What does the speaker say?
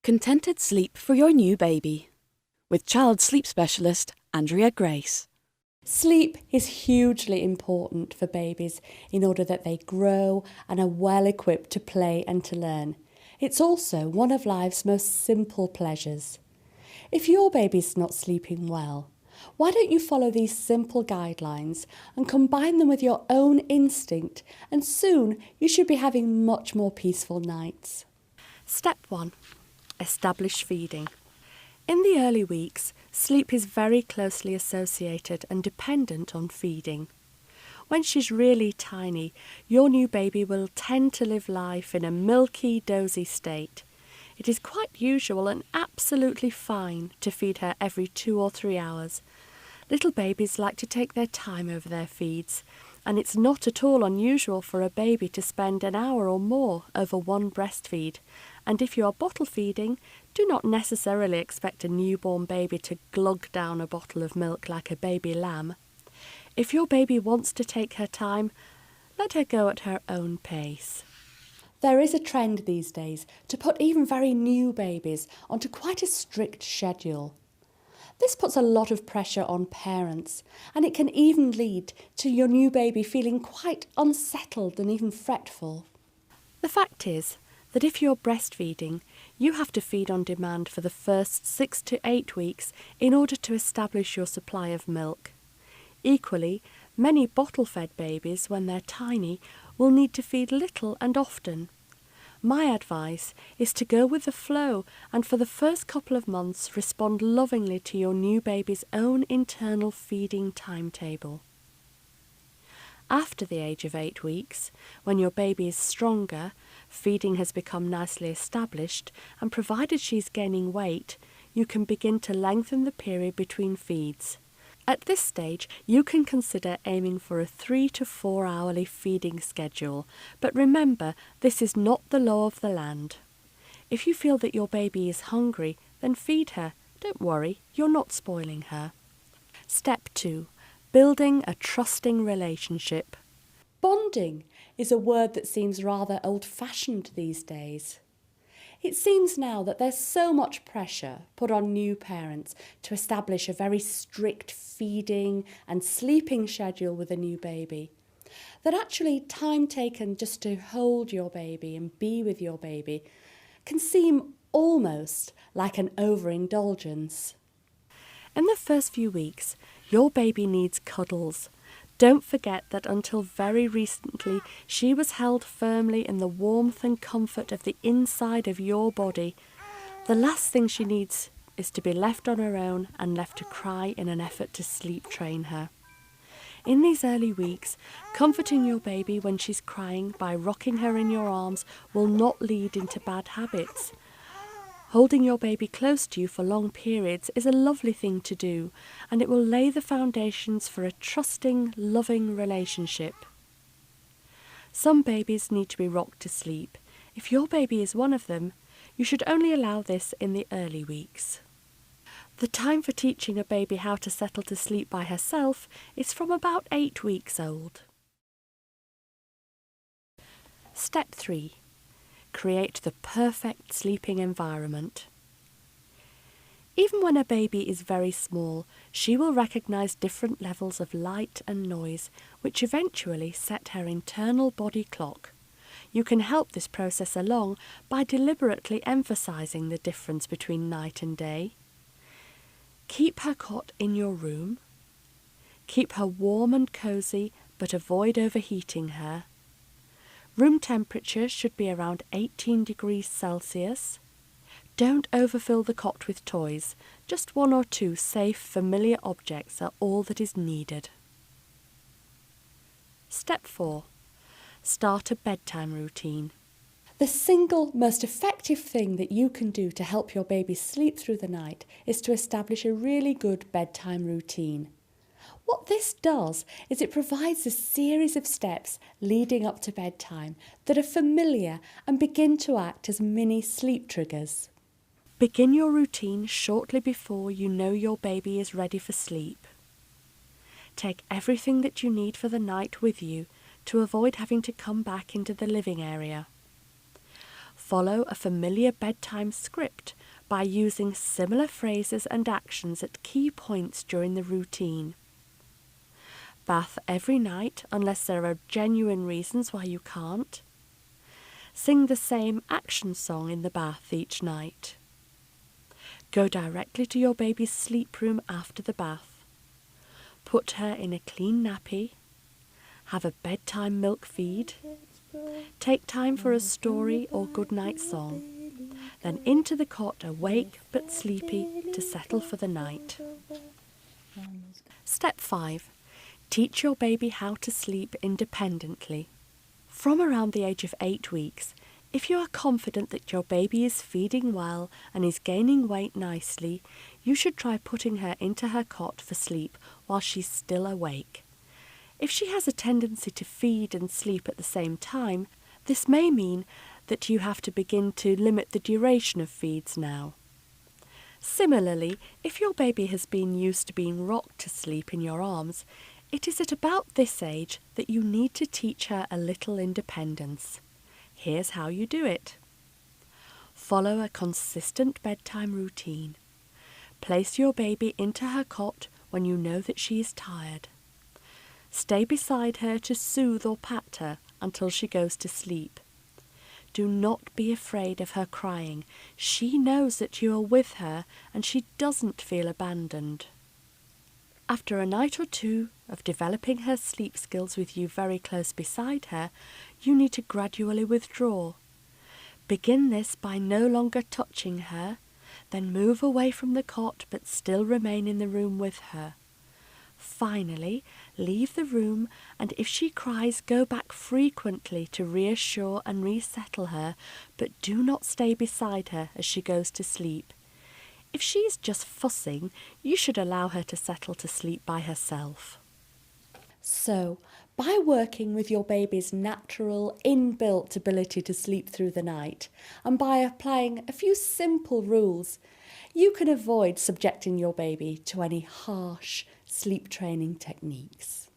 Contented sleep for your new baby with child sleep specialist Andrea Grace. Sleep is hugely important for babies in order that they grow and are well equipped to play and to learn. It's also one of life's most simple pleasures. If your baby's not sleeping well, why don't you follow these simple guidelines and combine them with your own instinct, and soon you should be having much more peaceful nights. Step 1. Establish feeding. In the early weeks, sleep is very closely associated and dependent on feeding. When she's really tiny, your new baby will tend to live life in a milky, dozy state. It is quite usual and absolutely fine to feed her every 2 or 3 hours. Little babies like to take their time over their feeds, and it's not at all unusual for a baby to spend an hour or more over one breastfeed. And if you are bottle feeding, do not necessarily expect a newborn baby to glug down a bottle of milk like a baby lamb. If your baby wants to take her time, let her go at her own pace. There is a trend these days to put even very new babies onto quite a strict schedule. This puts a lot of pressure on parents, and it can even lead to your new baby feeling quite unsettled and even fretful. The fact is that if you're breastfeeding, you have to feed on demand for the first 6 to 8 weeks in order to establish your supply of milk. Equally, many bottle-fed babies, when they're tiny, will need to feed little and often. My advice is to go with the flow and for the first couple of months respond lovingly to your new baby's own internal feeding timetable. After the age of 8 weeks, when your baby is stronger, feeding has become nicely established, and provided she's gaining weight, you can begin to lengthen the period between feeds. At this stage, you can consider aiming for a 3 to 4 hourly feeding schedule, but remember, this is not the law of the land. If you feel that your baby is hungry, then feed her. Don't worry, you're not spoiling her. Step 2. Building a trusting relationship. Bonding is a word that seems rather old-fashioned these days. It seems now that there's so much pressure put on new parents to establish a very strict feeding and sleeping schedule with a new baby, that actually time taken just to hold your baby and be with your baby can seem almost like an overindulgence. In the first few weeks, your baby needs cuddles. Don't forget that until very recently, she was held firmly in the warmth and comfort of the inside of your body. The last thing she needs is to be left on her own and left to cry in an effort to sleep train her. In these early weeks, comforting your baby when she's crying by rocking her in your arms will not lead into bad habits. Holding your baby close to you for long periods is a lovely thing to do, and it will lay the foundations for a trusting, loving relationship. Some babies need to be rocked to sleep. If your baby is one of them, you should only allow this in the early weeks. The time for teaching a baby how to settle to sleep by herself is from about 8 weeks old. Step 3. Create the perfect sleeping environment. Even when a baby is very small, she will recognise different levels of light and noise, which eventually set her internal body clock. You can help this process along by deliberately emphasising the difference between night and day. Keep her cot in your room. Keep her warm and cosy, but avoid overheating her. Room temperature should be around 18 degrees Celsius. Don't overfill the cot with toys. Just 1 or 2 safe, familiar objects are all that is needed. Step 4. Start a bedtime routine. The single most effective thing that you can do to help your baby sleep through the night is to establish a really good bedtime routine. What this does is it provides a series of steps leading up to bedtime that are familiar and begin to act as mini sleep triggers. Begin your routine shortly before you know your baby is ready for sleep. Take everything that you need for the night with you to avoid having to come back into the living area. Follow a familiar bedtime script by using similar phrases and actions at key points during the routine. Bath every night unless there are genuine reasons why you can't. Sing the same action song in the bath each night. Go directly to your baby's sleep room after the bath. Put her in a clean nappy. Have a bedtime milk feed. Take time for a story or goodnight song. Then into the cot, awake but sleepy, to settle for the night. Step 5. Teach your baby how to sleep independently. From around the age of 8 weeks, if you are confident that your baby is feeding well and is gaining weight nicely, you should try putting her into her cot for sleep while she's still awake. If she has a tendency to feed and sleep at the same time, this may mean that you have to begin to limit the duration of feeds now. Similarly, if your baby has been used to being rocked to sleep in your arms, it is at about this age that you need to teach her a little independence. Here's how you do it. Follow a consistent bedtime routine. Place your baby into her cot when you know that she is tired. Stay beside her to soothe or pat her until she goes to sleep. Do not be afraid of her crying. She knows that you are with her and she doesn't feel abandoned. After a night or two of developing her sleep skills with you very close beside her, you need to gradually withdraw. Begin this by no longer touching her, then move away from the cot but still remain in the room with her. Finally, leave the room, and if she cries, go back frequently to reassure and resettle her, but do not stay beside her as she goes to sleep. If she is just fussing, you should allow her to settle to sleep by herself. So, by working with your baby's natural, inbuilt ability to sleep through the night, and by applying a few simple rules, you can avoid subjecting your baby to any harsh sleep training techniques.